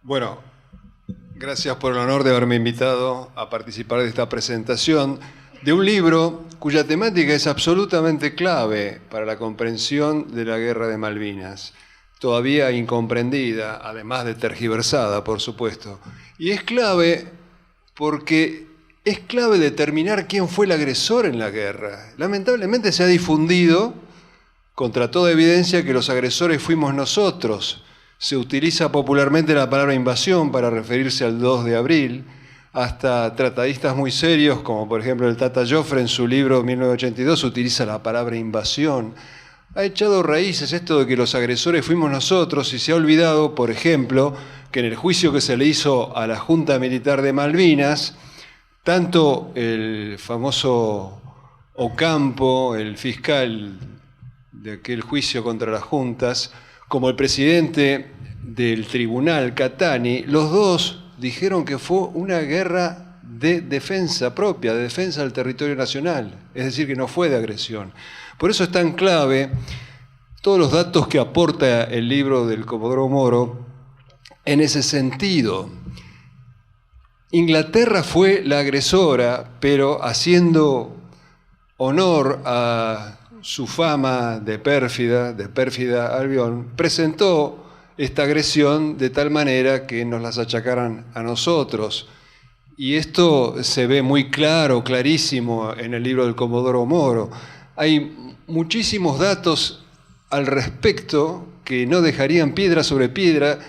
Bueno, gracias por el honor de haberme invitado a participar de esta presentación de un libro cuya temática es absolutamente clave para la comprensión de la Guerra de Malvinas, todavía incomprendida, además de tergiversada, por supuesto. Y es clave porque es clave determinar quién fue el agresor en la guerra. Lamentablemente se ha difundido, contra toda evidencia, que los agresores fuimos nosotros. Se utiliza popularmente la palabra invasión para referirse al 2 de abril. Hasta tratadistas muy serios, como por ejemplo el Tata Joffre en su libro 1982, utiliza la palabra invasión. Ha echado raíces esto de que los agresores fuimos nosotros y se ha olvidado, por ejemplo, que en el juicio que se le hizo a la Junta Militar de Malvinas, tanto el famoso Ocampo, el fiscal de aquel juicio contra las juntas, como el presidente del tribunal, Catani, los dos dijeron que fue una guerra de defensa propia, de defensa del territorio nacional, es decir, que no fue de agresión. Por eso es tan clave todos los datos que aporta el libro del Comodoro Moro en ese sentido. Inglaterra fue la agresora, pero haciendo honor a su fama de pérfida Albión, presentó esta agresión de tal manera que nos las achacaran a nosotros. Y esto se ve muy claro, clarísimo en el libro del Comodoro Moro. Hay muchísimos datos al respecto que no dejarían piedra sobre piedra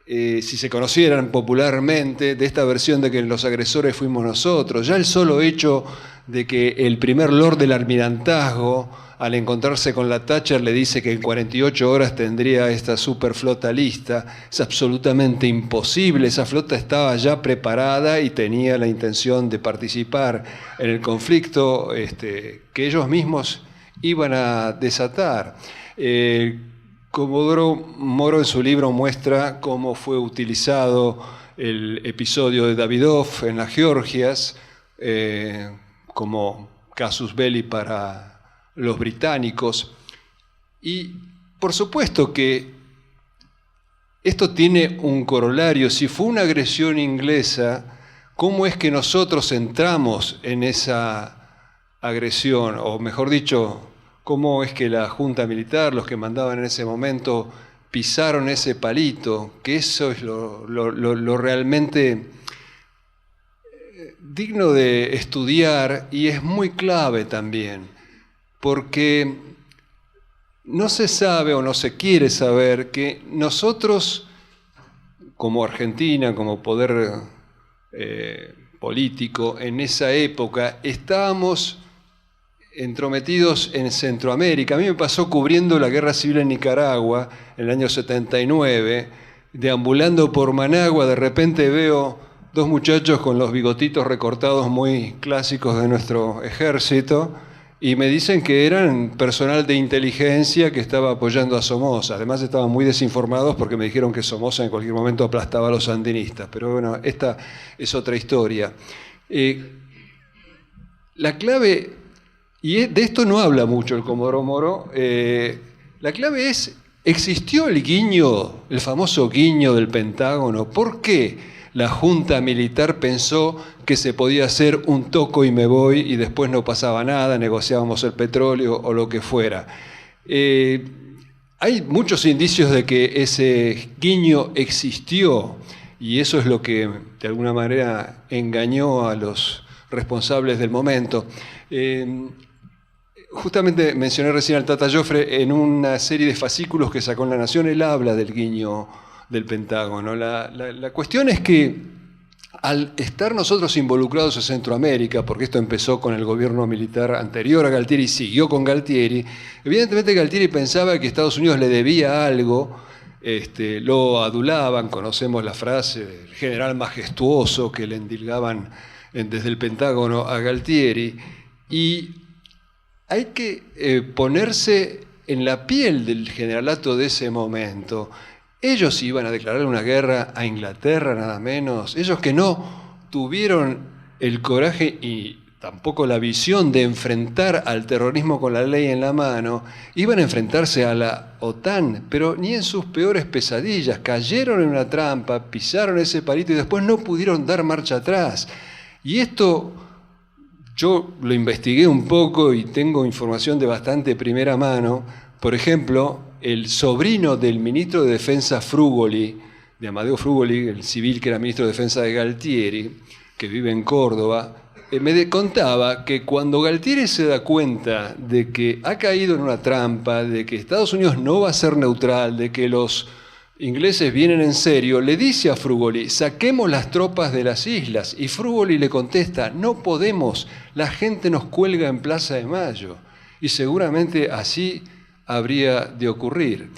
si se conocieran popularmente de esta versión de que los agresores fuimos nosotros. Ya el solo hecho de que el primer lord del almirantazgo, al encontrarse con la Thatcher, le dice que en 48 horas tendría esta superflota lista, es absolutamente imposible. Esa flota estaba ya preparada y tenía la intención de participar en el conflicto que ellos mismos iban a desatar. Comodoro Moro en su libro muestra cómo fue utilizado el episodio de Davidoff en las Georgias como casus belli para los británicos. Y por supuesto que esto tiene un corolario. Si fue una agresión inglesa, ¿cómo es que nosotros entramos en esa agresión? O mejor dicho, ¿cómo es que la Junta Militar, los que mandaban en ese momento, pisaron ese palito? Que eso es lo realmente digno de estudiar y es muy clave también, porque no se sabe o no se quiere saber que nosotros, como Argentina, como poder político, en esa época estábamos entrometidos en Centroamérica. A mí me pasó cubriendo la Guerra Civil en Nicaragua en el año 79, deambulando por Managua, de repente veo dos muchachos con los bigotitos recortados muy clásicos de nuestro ejército y me dicen que eran personal de inteligencia que estaba apoyando a Somoza. Además estaban muy desinformados porque me dijeron que Somoza en cualquier momento aplastaba a los sandinistas. Pero bueno, esta es otra historia. La clave, y de esto no habla mucho el Comodoro Moro, la clave es, ¿existió el guiño, el famoso guiño del Pentágono? ¿Por qué la Junta Militar pensó que se podía hacer un toco y me voy y después no pasaba nada, negociábamos el petróleo o lo que fuera? Hay muchos indicios de que ese guiño existió y eso es lo que de alguna manera engañó a los responsables del momento. Justamente mencioné recién al Tata Joffre en una serie de fascículos que sacó en La Nación, él habla del guiño del Pentágono. La cuestión es que al estar nosotros involucrados en Centroamérica, porque esto empezó con el gobierno militar anterior a Galtieri y siguió con Galtieri, evidentemente Galtieri pensaba que Estados Unidos le debía algo, lo adulaban, conocemos la frase del general majestuoso que le endilgaban desde el Pentágono a Galtieri, y hay que ponerse en la piel del generalato de ese momento. Ellos iban a declarar una guerra a Inglaterra, nada menos. Ellos que no tuvieron el coraje y tampoco la visión de enfrentar al terrorismo con la ley en la mano, iban a enfrentarse a la OTAN, pero ni en sus peores pesadillas. Cayeron en una trampa, pisaron ese palito y después no pudieron dar marcha atrás. Y esto yo lo investigué un poco y tengo información de bastante primera mano. Por ejemplo, el sobrino del ministro de Defensa Frugoli, de Amadeo Frugoli, el civil que era ministro de Defensa de Galtieri, que vive en Córdoba, me contaba que cuando Galtieri se da cuenta de que ha caído en una trampa, de que Estados Unidos no va a ser neutral, de que los ingleses vienen en serio, le dice a Frugoli: saquemos las tropas de las islas. Y Frugoli le contesta: no podemos, la gente nos cuelga en Plaza de Mayo. Y seguramente así habría de ocurrir.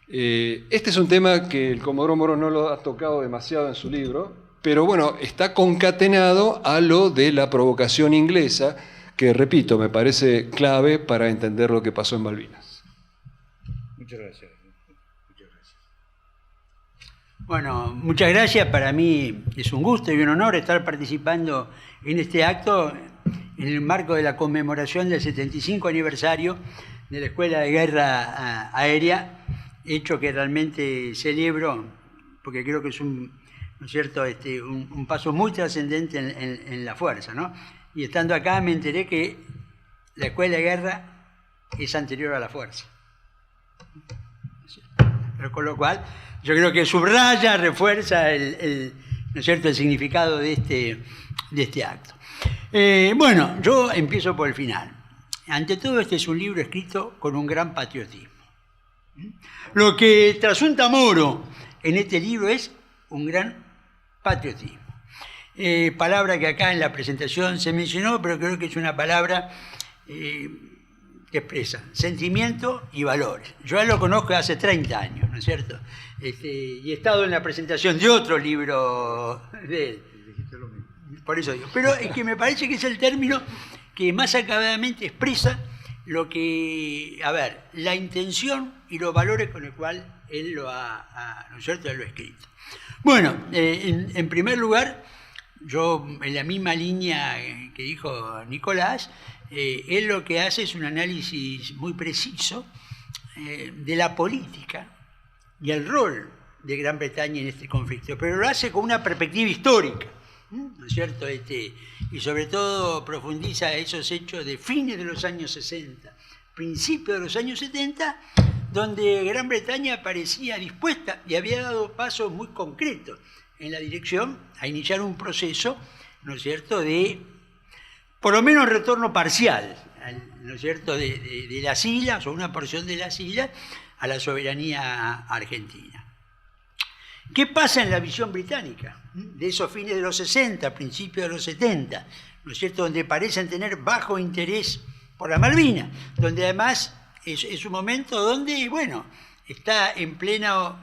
Este es un tema que el Comodoro Moro no lo ha tocado demasiado en su libro, pero bueno, está concatenado a lo de la provocación inglesa, que, repito, me parece clave para entender lo que pasó en Malvinas. Muchas gracias. Bueno, muchas gracias. Para mí es un gusto y un honor estar participando en este acto en el marco de la conmemoración del 75 aniversario de la Escuela de Guerra Aérea, hecho que realmente celebro porque creo que es ¿no es cierto?, un paso muy trascendente en la fuerza, ¿no? Y estando acá me enteré que la Escuela de Guerra es anterior a la fuerza. Pero con lo cual, yo creo que subraya, refuerza ¿no es cierto?, el significado de este acto. Bueno, yo empiezo por el final. Ante todo, este es un libro escrito con un gran patriotismo. Lo que trasunta Moro en este libro es un gran patriotismo. Palabra que acá en la presentación se mencionó, pero creo que es una palabra que expresa sentimiento y valores. Yo lo conozco hace 30 años, ¿no es cierto? Y he estado en la presentación de otro libro de él. Por eso digo. Pero es que me parece que es el término que más acabadamente expresa lo que, la intención y los valores con el cual él ¿no es cierto?, él lo ha escrito. Bueno, en primer lugar, yo en la misma línea que dijo Nicolás, él lo que hace es un análisis muy preciso de la política y el rol de Gran Bretaña en este conflicto, pero lo hace con una perspectiva histórica, ¿no es cierto? Y sobre todo profundiza esos hechos de fines de los años 60, principios de los años 70, donde Gran Bretaña parecía dispuesta y había dado pasos muy concretos en la dirección a iniciar un proceso, ¿no es cierto?, de por lo menos retorno parcial, ¿no es cierto?, de las islas o una porción de las islas a la soberanía argentina. ¿Qué pasa en la visión británica de esos fines de los 60, principios de los 70, ¿no es cierto?, donde parecen tener bajo interés por la Malvinas, donde además es un momento donde, bueno, está en pleno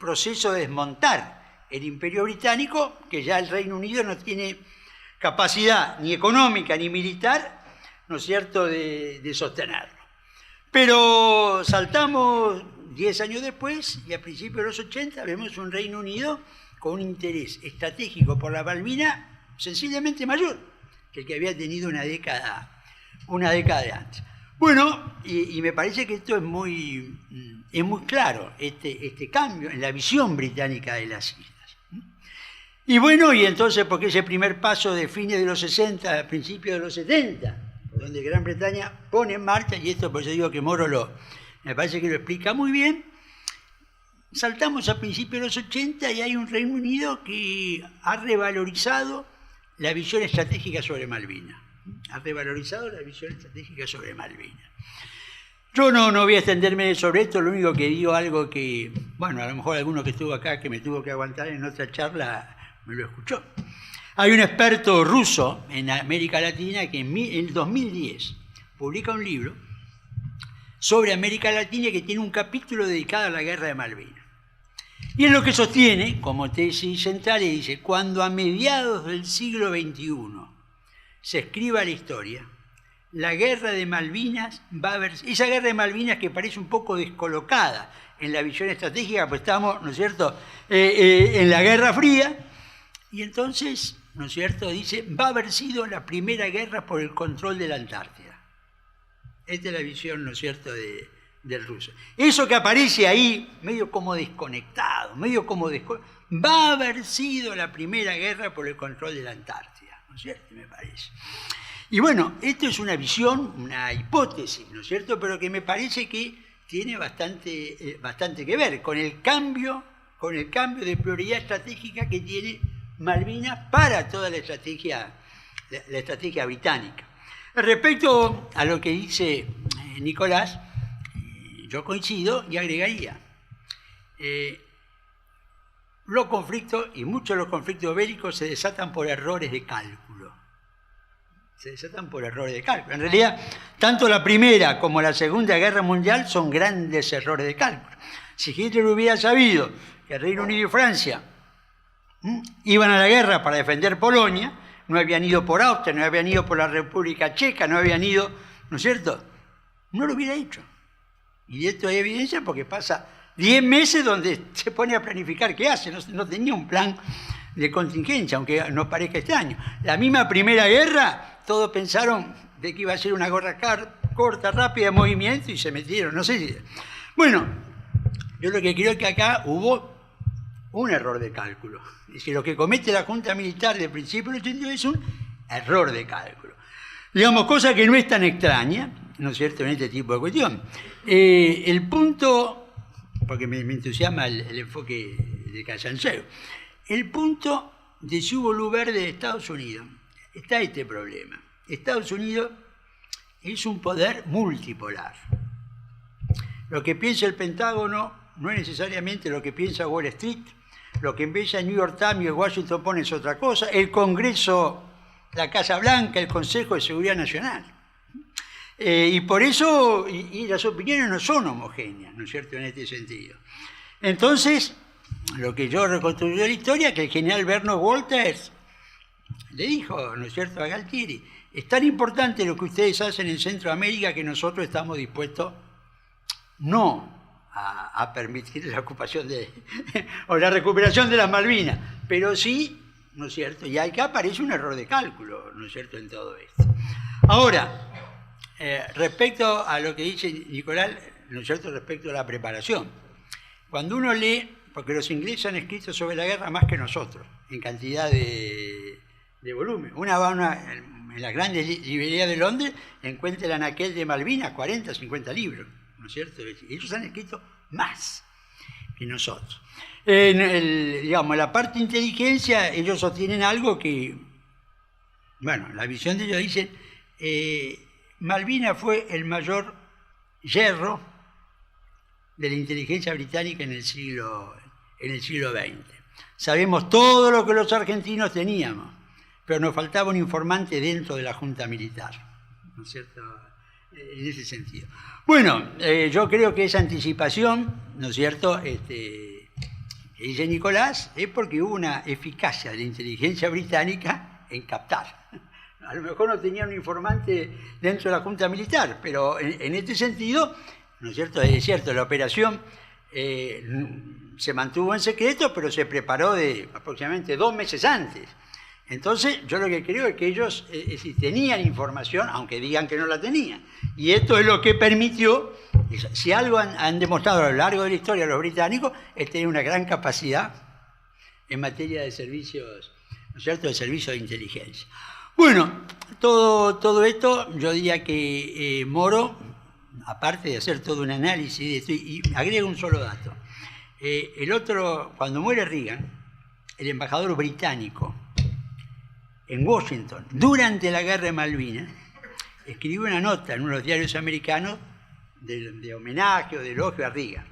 proceso de desmontar el Imperio Británico, que ya el Reino Unido no tiene capacidad ni económica ni militar, ¿no es cierto?, de sostenerlo. Pero saltamos 10 años después y a principios de los 80 vemos un Reino Unido con un interés estratégico por la Malvina sensiblemente mayor que el que había tenido una década antes. Bueno, y me parece que esto es muy claro, este cambio en la visión británica de las islas. Y bueno, y entonces, porque ese primer paso de fines de los 60 a principios de los 70, donde Gran Bretaña pone en marcha, y esto por eso digo que Moro me parece que lo explica muy bien, saltamos a principios de los 80 y hay un Reino Unido que ha revalorizado la visión estratégica sobre Malvinas. Yo no voy a extenderme sobre esto, lo único que digo algo que, bueno, a lo mejor alguno que estuvo acá, que me tuvo que aguantar en otra charla, me lo escuchó. Hay un experto ruso en América Latina que en el 2010 publica un libro sobre América Latina que tiene un capítulo dedicado a la guerra de Malvinas. Y es lo que sostiene, como tesis central, y dice: cuando a mediados del siglo XXI se escriba la historia, la guerra de Malvinas va a haber, esa guerra de Malvinas que parece un poco descolocada en la visión estratégica, pues estamos, ¿no es cierto?, en la Guerra Fría, y entonces ¿no es cierto?, dice, va a haber sido la primera guerra por el control de la Antártida. Esta es la visión, ¿no es cierto?, del ruso. Eso que aparece ahí, medio como desconectado, va a haber sido la primera guerra por el control de la Antártida, ¿no es cierto?, me parece. Y bueno, esto es una visión, una hipótesis, ¿no es cierto?, pero que me parece que tiene bastante que ver con el cambio de prioridad estratégica que tiene Malvinas para toda la estrategia británica. Respecto a lo que dice Nicolás, yo coincido y agregaría, los conflictos, y muchos de los conflictos bélicos, se desatan por errores de cálculo. En realidad, tanto la Primera como la Segunda Guerra Mundial son grandes errores de cálculo. Si Hitler hubiera sabido que el Reino Unido y Francia iban a la guerra para defender Polonia, no habían ido por Austria, no habían ido por la República Checa, no habían ido, ¿no es cierto?, no lo hubiera hecho. Y de esto hay evidencia porque pasa 10 meses donde se pone a planificar qué hace, no tenía un plan de contingencia, aunque nos parezca extraño. La misma Primera Guerra, todos pensaron de que iba a ser una guerra corta, rápida, de movimiento, y se metieron, no sé si... Bueno, yo lo que creo es que acá hubo un error de cálculo. Es decir, lo que comete la Junta Militar del principio del 82 es un error de cálculo. Digamos, cosa que no es tan extraña, ¿no es cierto?, en este tipo de cuestión. El punto, porque me entusiasma el enfoque de Casanseo, el punto de si hubo luz verde de Estados Unidos, está este problema. Estados Unidos es un poder multipolar. Lo que piensa el Pentágono no es necesariamente lo que piensa Wall Street, lo que piensa el New York Times y el Washington Post es otra cosa, el Congreso, la Casa Blanca, el Consejo de Seguridad Nacional. Y por eso, y las opiniones no son homogéneas, ¿no es cierto?, en este sentido. Entonces, lo que yo reconstruyo de la historia es que el general Bernard Walters le dijo, ¿no es cierto?, a Galtieri, es tan importante lo que ustedes hacen en Centroamérica que nosotros estamos dispuestos no a permitir la ocupación o la recuperación de las Malvinas, pero sí, ¿no es cierto?, y acá aparece un error de cálculo, ¿no es cierto?, en todo esto. Ahora, respecto a lo que dice Nicolás, ¿no es cierto?, respecto a la preparación. Cuando uno lee, porque los ingleses han escrito sobre la guerra más que nosotros, en cantidad de volumen. Una va en las grandes librerías de Londres, encuentra el anaquel de Malvinas, 40, 50 libros, ¿no es cierto? Ellos han escrito más que nosotros. Digamos, la parte de inteligencia, ellos sostienen algo que, bueno, la visión de ellos dice, Malvinas fue el mayor yerro de la inteligencia británica en el siglo XX. Sabemos todo lo que los argentinos teníamos, pero nos faltaba un informante dentro de la Junta Militar, ¿no es cierto?, en ese sentido. Bueno, yo creo que esa anticipación, ¿no es cierto?, que dice Nicolás, es porque hubo una eficacia de la inteligencia británica en captar. A lo mejor no tenían un informante dentro de la Junta Militar, pero en este sentido, ¿no es cierto?, es cierto, la operación se mantuvo en secreto, pero se preparó de aproximadamente 2 meses antes. Entonces, yo lo que creo es que ellos tenían información, aunque digan que no la tenían. Y esto es lo que permitió, si algo han demostrado a lo largo de la historia los británicos, es tener una gran capacidad en materia de servicios, ¿no es cierto?, de servicios de inteligencia. Bueno, todo esto, yo diría que Moro, aparte de hacer todo un análisis de esto, y agrego un solo dato. Cuando muere Reagan, el embajador británico en Washington, durante la guerra de Malvinas, escribió una nota en uno de los diarios americanos de homenaje o de elogio a Reagan.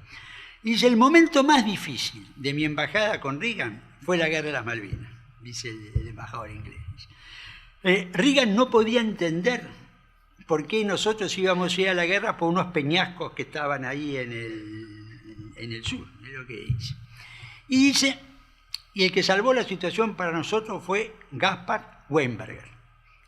Y dice, el momento más difícil de mi embajada con Reagan fue la guerra de las Malvinas, dice el embajador inglés. Reagan no podía entender por qué nosotros íbamos a ir a la guerra por unos peñascos que estaban ahí en el sur, es lo que dice. Y dice, y el que salvó la situación para nosotros fue Gaspard Weinberger,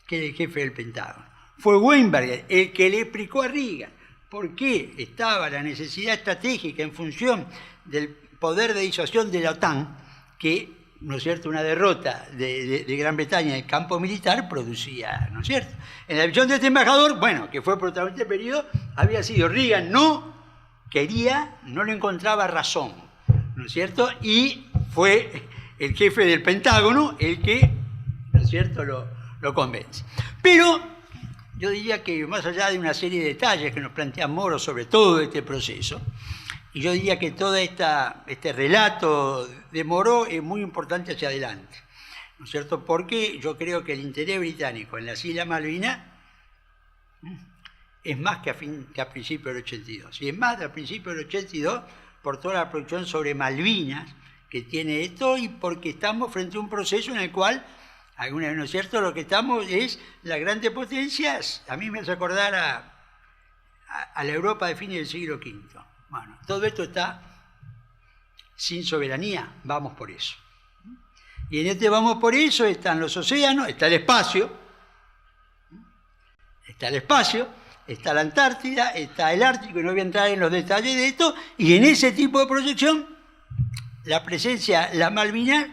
que es el jefe del Pentágono. Fue Weinberger el que le explicó a Reagan por qué estaba la necesidad estratégica en función del poder de disuasión de la OTAN, que ¿no es cierto?, una derrota de Gran Bretaña en el campo militar producía, ¿no es cierto? En la visión de este embajador, bueno, que fue protagonista del periodo, había sido Reagan, no le encontraba razón, ¿no es cierto? Y fue el jefe del Pentágono el que, ¿no es cierto?, lo convence. Pero yo diría que más allá de una serie de detalles que nos plantea Moro sobre todo este proceso, y yo diría que todo este relato de Moro es muy importante hacia adelante, ¿no es cierto? Porque yo creo que el interés británico en las Islas Malvinas es más que a principios del 82. Y es más a principios del 82 por toda la producción sobre Malvinas que tiene esto y porque estamos frente a un proceso en el cual, alguna vez, ¿no es cierto?, lo que estamos es las grandes potencias. A mí me hace acordar a la Europa de fines del siglo V. Bueno, todo esto está sin soberanía, vamos por eso. Y en este vamos por eso están los océanos, está el espacio, está la Antártida, está el Ártico, y no voy a entrar en los detalles de esto, y en ese tipo de proyección, la presencia, la Malvinas,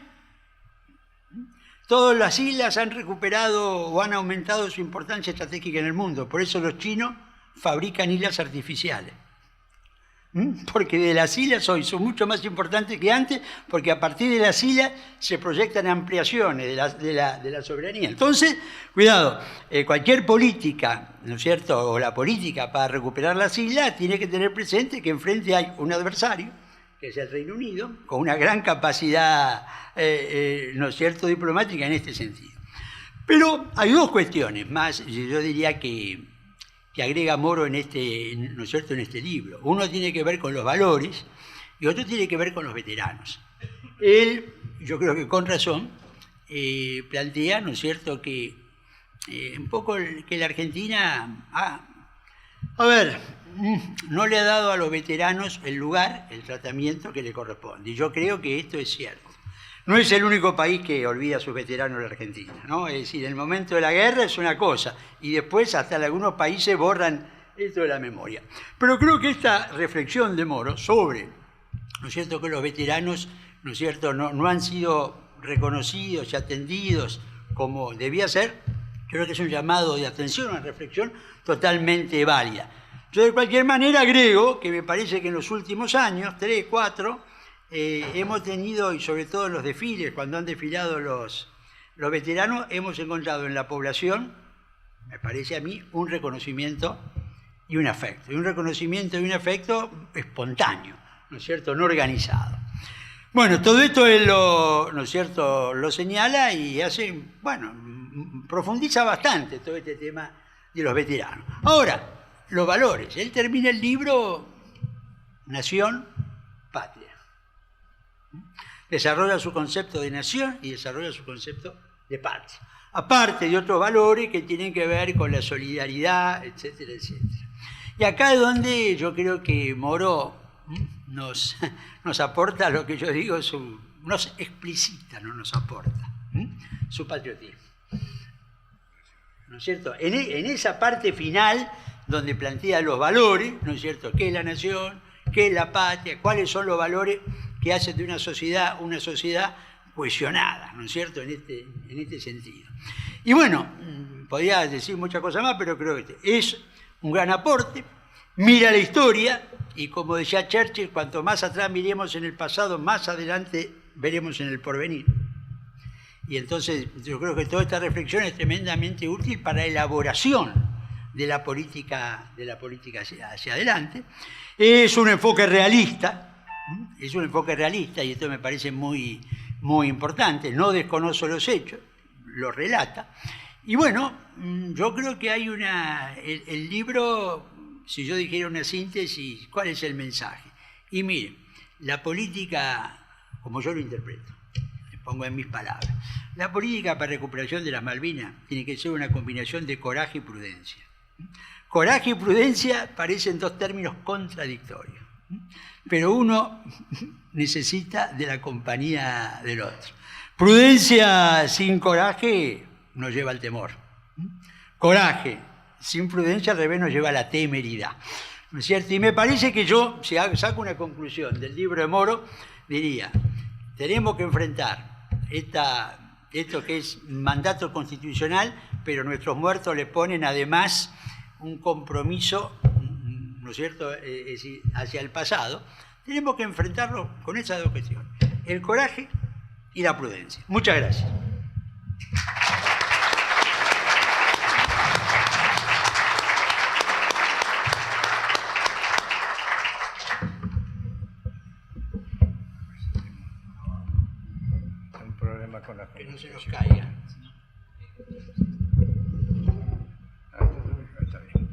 todas las islas han recuperado o han aumentado su importancia estratégica en el mundo, por eso los chinos fabrican islas artificiales. Porque de las islas hoy son mucho más importantes que antes, porque a partir de las islas se proyectan ampliaciones de la soberanía. Entonces, cuidado, cualquier política, ¿no es cierto?, o la política para recuperar las islas, tiene que tener presente que enfrente hay un adversario, que es el Reino Unido, con una gran capacidad, ¿no es cierto?, diplomática en este sentido. Pero hay dos cuestiones más, yo diría que agrega Moro en este, ¿no es cierto?, en este libro. Uno tiene que ver con los valores y otro tiene que ver con los veteranos. Él, yo creo que con razón, plantea, ¿no es cierto?, que un poco que la Argentina, no le ha dado a los veteranos el lugar, el tratamiento que le corresponde. Y yo creo que esto es cierto. No es el único país que olvida a sus veteranos la Argentina, ¿no? Es decir, el momento de la guerra es una cosa y después hasta algunos países borran esto de la memoria. Pero creo que esta reflexión de Moro sobre, ¿no es cierto?, que los veteranos, ¿no es cierto?, no han sido reconocidos y atendidos como debía ser, creo que es un llamado de atención, una reflexión totalmente válida. Yo de cualquier manera agrego que me parece que en los últimos años, 3, 4, hemos tenido, y sobre todo en los desfiles, cuando han desfilado los veteranos, hemos encontrado en la población, me parece a mí, un reconocimiento y un afecto. Y un reconocimiento y un afecto espontáneo, ¿no es cierto?, no organizado. Bueno, todo esto él ¿no es cierto?, lo señala y hace, bueno, profundiza bastante todo este tema de los veteranos. Ahora, los valores. Él termina el libro Nación, Patria. Desarrolla su concepto de nación y desarrolla su concepto de patria. Aparte de otros valores que tienen que ver con la solidaridad, etcétera, etcétera. Y acá es donde yo creo que Moro nos aporta lo que yo digo, nos explicita, no nos aporta, su patriotismo. ¿No es cierto? En esa parte final donde plantea los valores, ¿no es cierto?, qué es la nación, qué es la patria, cuáles son los valores que hacen de una sociedad cohesionada, ¿no es cierto?, en este sentido. Y bueno, podría decir muchas cosas más, pero creo que es un gran aporte. Mira la historia, y como decía Churchill, cuanto más atrás miremos en el pasado, más adelante veremos en el porvenir. Y entonces yo creo que toda esta reflexión es tremendamente útil para la elaboración de la política hacia adelante. Es un enfoque realista, y esto me parece muy, muy importante. No desconoce los hechos, los relata. Y bueno, yo creo que hay el libro, si yo dijera una síntesis, ¿cuál es el mensaje? Y miren, la política, como yo lo interpreto, le pongo en mis palabras, la política para recuperación de las Malvinas tiene que ser una combinación de coraje y prudencia. Coraje y prudencia parecen dos términos contradictorios, pero uno necesita de la compañía del otro. Prudencia sin coraje nos lleva al temor. Coraje sin prudencia al revés nos lleva a la temeridad. ¿No es cierto? Y me parece que yo, si saco una conclusión del libro de Moro, diría, tenemos que enfrentar esto que es mandato constitucional, pero nuestros muertos le ponen además un compromiso, ¿no es cierto?, hacia el pasado. Tenemos que enfrentarlo con esas dos cuestiones, el coraje y la prudencia. Muchas gracias. Un problema con la Que no se nos comunicación. caiga. Está bien.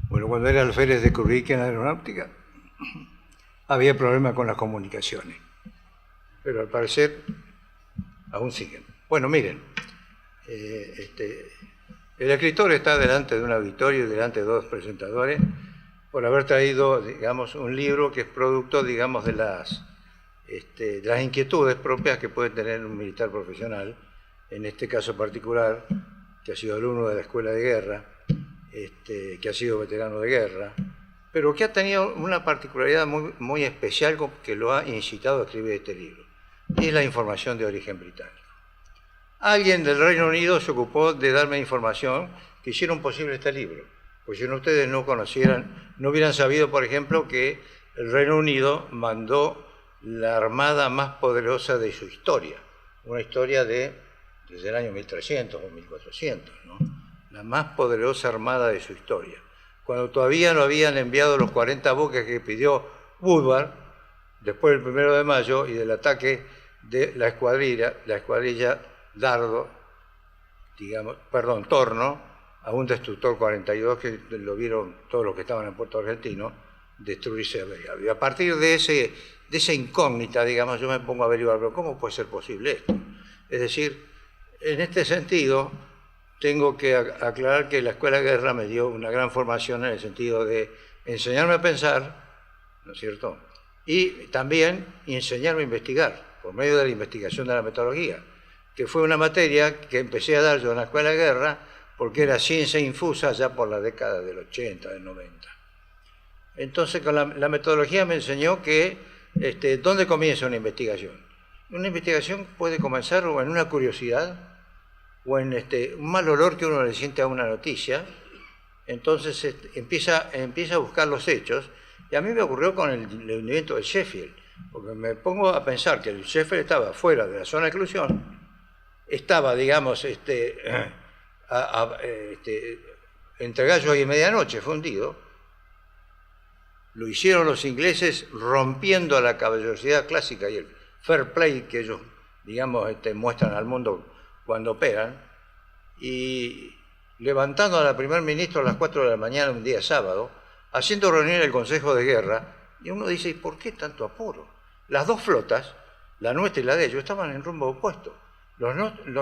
Bueno, cuando era alférez de Currique en aeronáutica, había problemas con las comunicaciones. Pero al parecer aún siguen. Bueno, miren, el escritor está delante de un auditorio y delante de dos presentadores por haber traído, digamos, un libro que es producto, digamos, de las inquietudes propias que puede tener un militar profesional, en este caso particular, que ha sido alumno de la Escuela de Guerra, que ha sido veterano de guerra, pero que ha tenido una particularidad muy, muy especial que lo ha incitado a escribir este libro, y es la información de origen británico. Alguien del Reino Unido se ocupó de darme información que hicieron posible este libro, pues si no ustedes no conocieran, no hubieran sabido, por ejemplo, que el Reino Unido mandó la armada más poderosa de su historia, una historia desde el año 1300 o 1400, ¿no? La más poderosa armada de su historia. Cuando todavía no habían enviado los 40 buques que pidió Woodward, después del 1 de mayo y del ataque de la escuadrilla Dardo, Torno, a un destructor 42 que lo vieron todos los que estaban en Puerto Argentino, destruirse a Belgrado. Y a partir de esa incógnita, digamos, yo me pongo a averiguar, pero ¿cómo puede ser posible esto? Es decir, en este sentido, tengo que aclarar que la Escuela de Guerra me dio una gran formación en el sentido de enseñarme a pensar, ¿no es cierto?, y también enseñarme a investigar, por medio de la investigación de la metodología, que fue una materia que empecé a dar yo en la Escuela de Guerra porque era ciencia infusa ya por la década del 80, del 90. Entonces, con la metodología me enseñó que ¿dónde comienza una investigación? Una investigación puede comenzar o en una curiosidad, o en un mal olor que uno le siente a una noticia. Entonces empieza a buscar los hechos, y a mí me ocurrió con el hundimiento del Sheffield, porque me pongo a pensar que el Sheffield estaba fuera de la zona de exclusión, estaba, digamos, entre gallos y medianoche, fundido. Lo hicieron los ingleses rompiendo la caballerosidad clásica y el fair play que ellos, digamos, muestran al mundo cuando operan, y levantando a la primer ministro a las 4 de la mañana un día sábado, haciendo reunir el Consejo de Guerra, y uno dice, ¿y por qué tanto apuro? Las dos flotas, la nuestra y la de ellos, estaban en rumbo opuesto. Los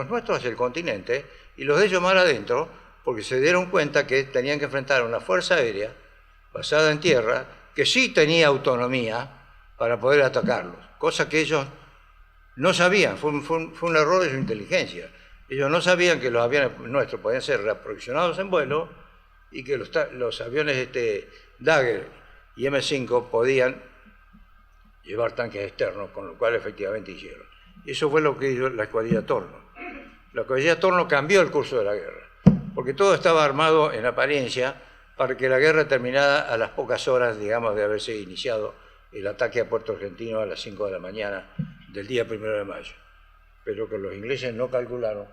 nuestros hacia el continente y los de ellos más adentro, porque se dieron cuenta que tenían que enfrentar a una fuerza aérea basada en tierra, que sí tenía autonomía para poder atacarlos, cosa que ellos no sabían, fue un error de su inteligencia. Ellos no sabían que los aviones nuestros podían ser reaprovisionados en vuelo y que los aviones Dagger y M5 podían llevar tanques externos, con lo cual efectivamente hicieron. Eso fue lo que hizo la escuadrilla Torno. La escuadrilla Torno cambió el curso de la guerra, porque todo estaba armado en apariencia para que la guerra terminara a las pocas horas, digamos, de haberse iniciado el ataque a Puerto Argentino a las 5 de la mañana del día 1 de mayo. Pero que los ingleses no calcularon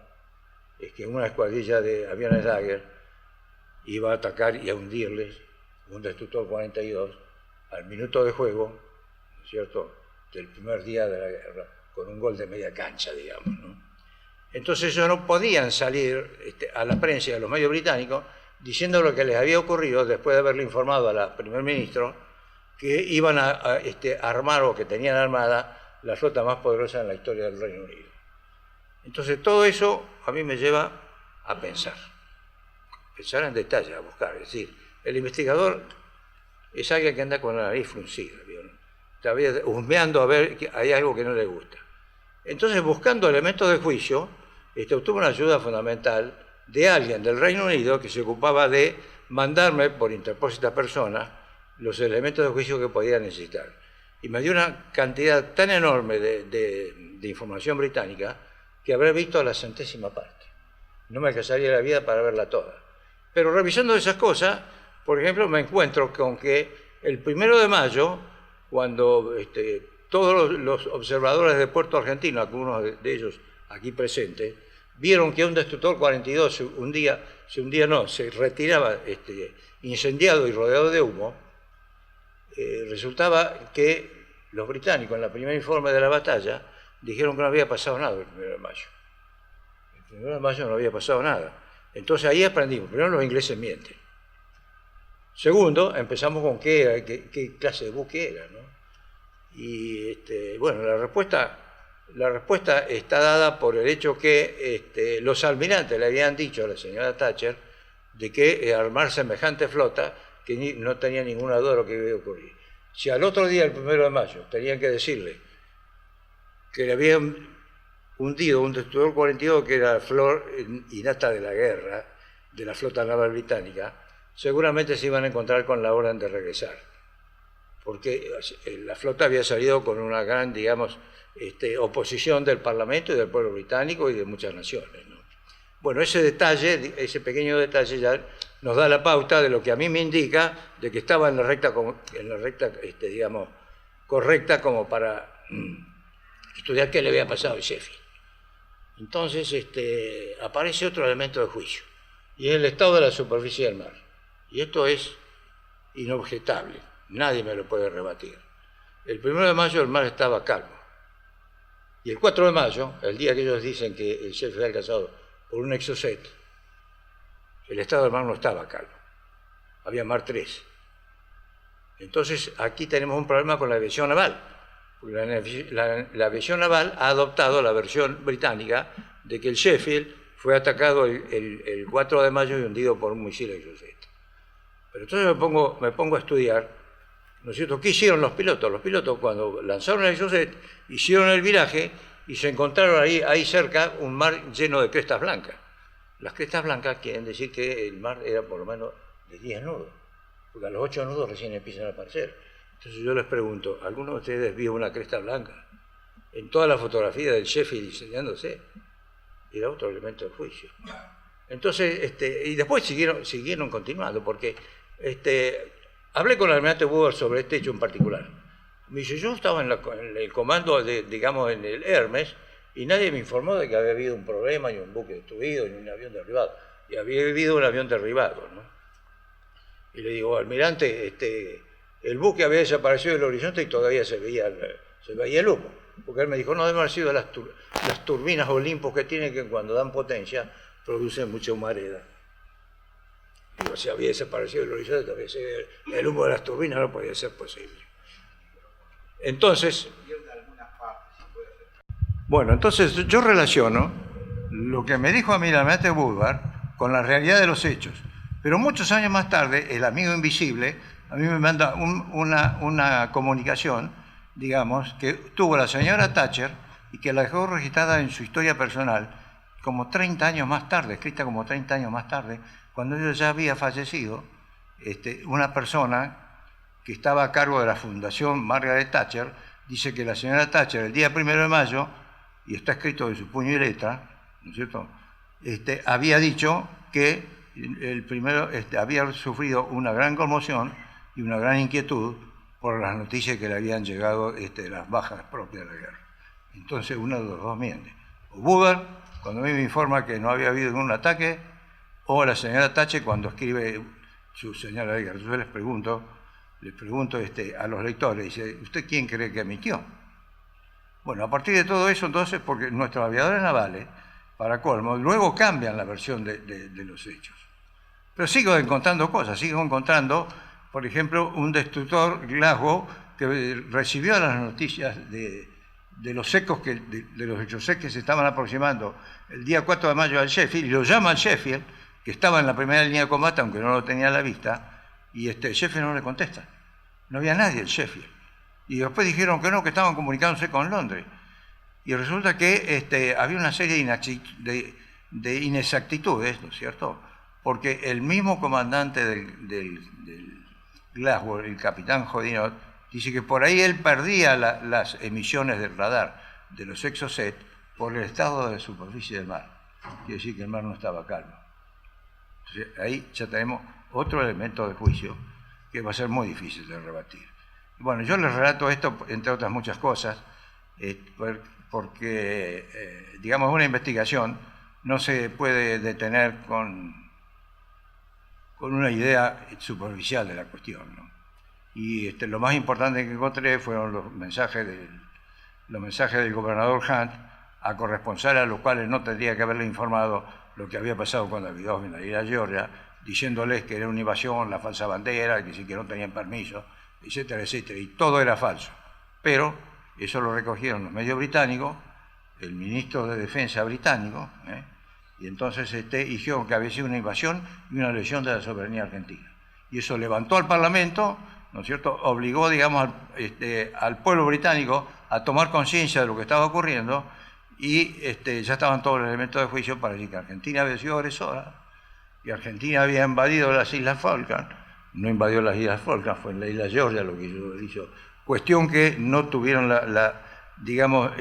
es que una escuadrilla de aviones Dagger iba a atacar y a hundirles un destructor 42 al minuto de juego, ¿no es cierto?, del primer día de la guerra, con un gol de media cancha, digamos, ¿no? Entonces ellos no podían salir a la prensa y a los medios británicos diciendo lo que les había ocurrido después de haberle informado a la primer ministro que iban a armar, o que tenían armada, la flota más poderosa en la historia del Reino Unido. Entonces todo eso a mí me lleva a pensar en detalle, a buscar. Es decir, el investigador es alguien que anda con la nariz fruncida, todavía husmeando a ver que hay algo que no le gusta. Entonces, buscando elementos de juicio, obtuve una ayuda fundamental de alguien del Reino Unido que se ocupaba de mandarme por interpósita persona los elementos de juicio que podía necesitar. Y me dio una cantidad tan enorme de información británica que habré visto la centésima parte. No me alcanzaría la vida para verla toda. Pero revisando esas cosas, por ejemplo, me encuentro con que el 1 de mayo, cuando todos los observadores de Puerto Argentino, algunos de ellos aquí presentes, vieron que un destructor 42 se retiraba incendiado y rodeado de humo, resultaba que los británicos, en el primer informe de la batalla, dijeron que no había pasado nada el 1 de mayo. El 1 de mayo no había pasado nada. Entonces ahí aprendimos. Primero, los ingleses mienten. Segundo, empezamos con qué clase de buque era, ¿no? Y bueno, la respuesta está dada por el hecho que los almirantes le habían dicho a la señora Thatcher de que armar semejante flota que no tenía ninguna duda de lo que iba a ocurrir. Si al otro día, el 1 de mayo, tenían que decirle que le habían hundido un destructor 42 que era la flor y nata de la guerra de la flota naval británica, seguramente se iban a encontrar con la orden de regresar, porque la flota había salido con una gran, digamos, oposición del Parlamento y del pueblo británico y de muchas naciones, ¿no? Bueno, ese pequeño detalle ya nos da la pauta de lo que a mí me indica de que estaba en la recta digamos, correcta como para estudiar qué le había pasado a Sheffield. Entonces aparece otro elemento de juicio, y es el estado de la superficie del mar. Y esto es inobjetable, nadie me lo puede rebatir. El 1 de mayo el mar estaba calmo. Y el 4 de mayo, el día que ellos dicen que el Sheffield fue alcanzado por un exocet, el estado del mar no estaba calmo. Había mar 3. Entonces aquí tenemos un problema con la aviación naval. La aviación naval ha adoptado la versión británica de que el Sheffield fue atacado el 4 de mayo y hundido por un misil exocet. Pero entonces me pongo a estudiar, ¿no es cierto?, ¿qué hicieron los pilotos? Los pilotos, cuando lanzaron el exocet, hicieron el viraje y se encontraron ahí cerca un mar lleno de crestas blancas. Las crestas blancas quieren decir que el mar era por lo menos de 10 nudos, porque a los 8 nudos recién empiezan a aparecer. Entonces yo les pregunto, ¿alguno de ustedes vio una cresta blanca en toda la fotografía del Sheffield incendiándose? Era otro elemento de juicio. Entonces, y después siguieron continuando, porque hablé con el almirante Woodward sobre este hecho en particular. Me dice, yo estaba en el comando, digamos, en el Hermes, y nadie me informó de que había habido un problema, ni un buque destruido, ni un avión derribado. Y había habido un avión derribado, ¿no? Y le digo, almirante, el buque había desaparecido del horizonte y todavía se veía el humo. Porque él me dijo, no, deben haber sido las turbinas Olympus que tienen, que cuando dan potencia producen mucha humareda. Digo, si había desaparecido del horizonte, todavía se veía el humo de las turbinas, no podía ser posible. Entonces, bueno, entonces yo relaciono lo que me dijo a mí el almirante Woodward con la realidad de los hechos. Pero muchos años más tarde, el amigo invisible a mí me manda una comunicación, digamos, que tuvo la señora Thatcher y que la dejó registrada en su historia personal como 30 años más tarde, escrita como 30 años más tarde, cuando ella ya había fallecido, una persona que estaba a cargo de la Fundación Margaret Thatcher, dice que la señora Thatcher el día 1 de mayo, y está escrito en su puño y letra, ¿no es cierto?, había dicho que había sufrido una gran conmoción y una gran inquietud por las noticias que le habían llegado de las bajas propias de la guerra. Entonces uno de los dos miente. O Woodward, cuando a mí me informa que no había habido ningún ataque, o la señora Thatcher cuando escribe su señal de guerra. Yo les pregunto a los lectores, dice, ¿usted quién cree que emitió? Bueno, a partir de todo eso, entonces, porque nuestros aviadores navales, para colmo, luego cambian la versión de los hechos. Pero sigo encontrando cosas, sigo encontrando, por ejemplo, un destructor Glasgow que recibió las noticias de los ecos de los hechos que se estaban aproximando el día 4 de mayo al Sheffield, y lo llama al Sheffield, que estaba en la primera línea de combate, aunque no lo tenía a la vista, y Sheffield no le contesta. No había nadie el Sheffield. Y después dijeron que no, que estaban comunicándose con Londres. Y resulta que había una serie de inexactitudes, ¿no es cierto? Porque el mismo comandante del Glasgow, el capitán Jodinot, dice que por ahí él perdía las emisiones del radar de los Exocet por el estado de superficie del mar. Quiere decir que el mar no estaba calmo. Entonces, ahí ya tenemos otro elemento de juicio que va a ser muy difícil de rebatir. Bueno, yo les relato esto, entre otras muchas cosas, porque, digamos, una investigación no se puede detener con una idea superficial de la cuestión, ¿no? Y lo más importante que encontré fueron los mensajes del gobernador Hunt a corresponsales a los cuales no tendría que haberle informado lo que había pasado con Davidoff en la isla Georgia, diciéndoles que era una invasión, la falsa bandera, que no tenían permiso, etcétera, etcétera. Y todo era falso. Pero eso lo recogieron los medios británicos, el ministro de Defensa británico, y entonces dijeron que había sido una invasión y una lesión de la soberanía argentina. Y eso levantó al Parlamento, ¿no es cierto?, obligó, digamos, al pueblo británico a tomar conciencia de lo que estaba ocurriendo, y ya estaban todos los elementos de juicio para decir que Argentina había sido agresora, y Argentina había invadido las Islas Falkland. No invadió las Islas Falkland, fue en la isla Georgia lo que hizo. Cuestión que no tuvieron digamos,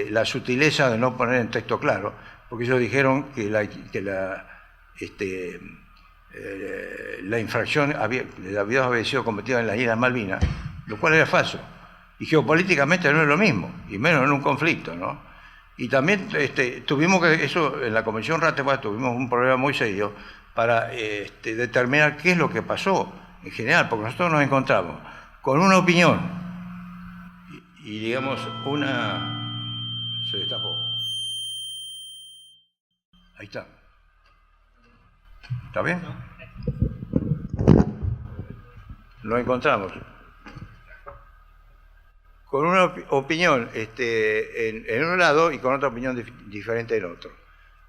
la sutileza de no poner en texto claro, porque ellos dijeron que la infracción había sido cometida en las Islas Malvinas, lo cual era falso. Y geopolíticamente no es lo mismo, y menos en un conflicto, ¿no? Y también tuvimos que, eso en la Comisión Rattenberg tuvimos un problema muy serio para determinar qué es lo que pasó en general, porque nosotros nos encontramos con una opinión y digamos, se destapó. Ahí está. ¿Está bien? Lo encontramos con una opinión en un lado y con otra opinión diferente en otro.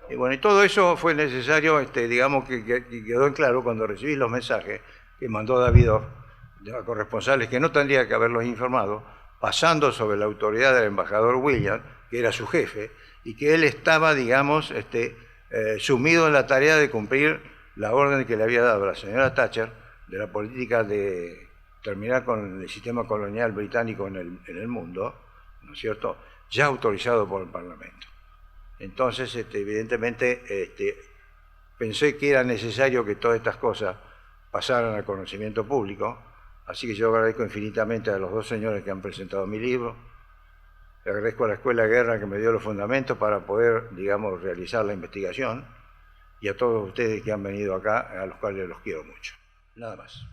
Y bueno, y todo eso fue necesario, digamos, que quedó en claro cuando recibí los mensajes que mandó Davidoff a corresponsales que no tendría que haberlos informado, pasando sobre la autoridad del embajador William, que era su jefe, y que él estaba, digamos, sumido en la tarea de cumplir la orden que le había dado la señora Thatcher de la política de terminar con el sistema colonial británico en el mundo, ¿no es cierto?, ya autorizado por el Parlamento. Entonces, evidentemente, pensé que era necesario que todas estas cosas pasaran al conocimiento público, así que yo agradezco infinitamente a los dos señores que han presentado mi libro, le agradezco a la Escuela de Guerra que me dio los fundamentos para poder, digamos, realizar la investigación, y a todos ustedes que han venido acá, a los cuales los quiero mucho. Nada más.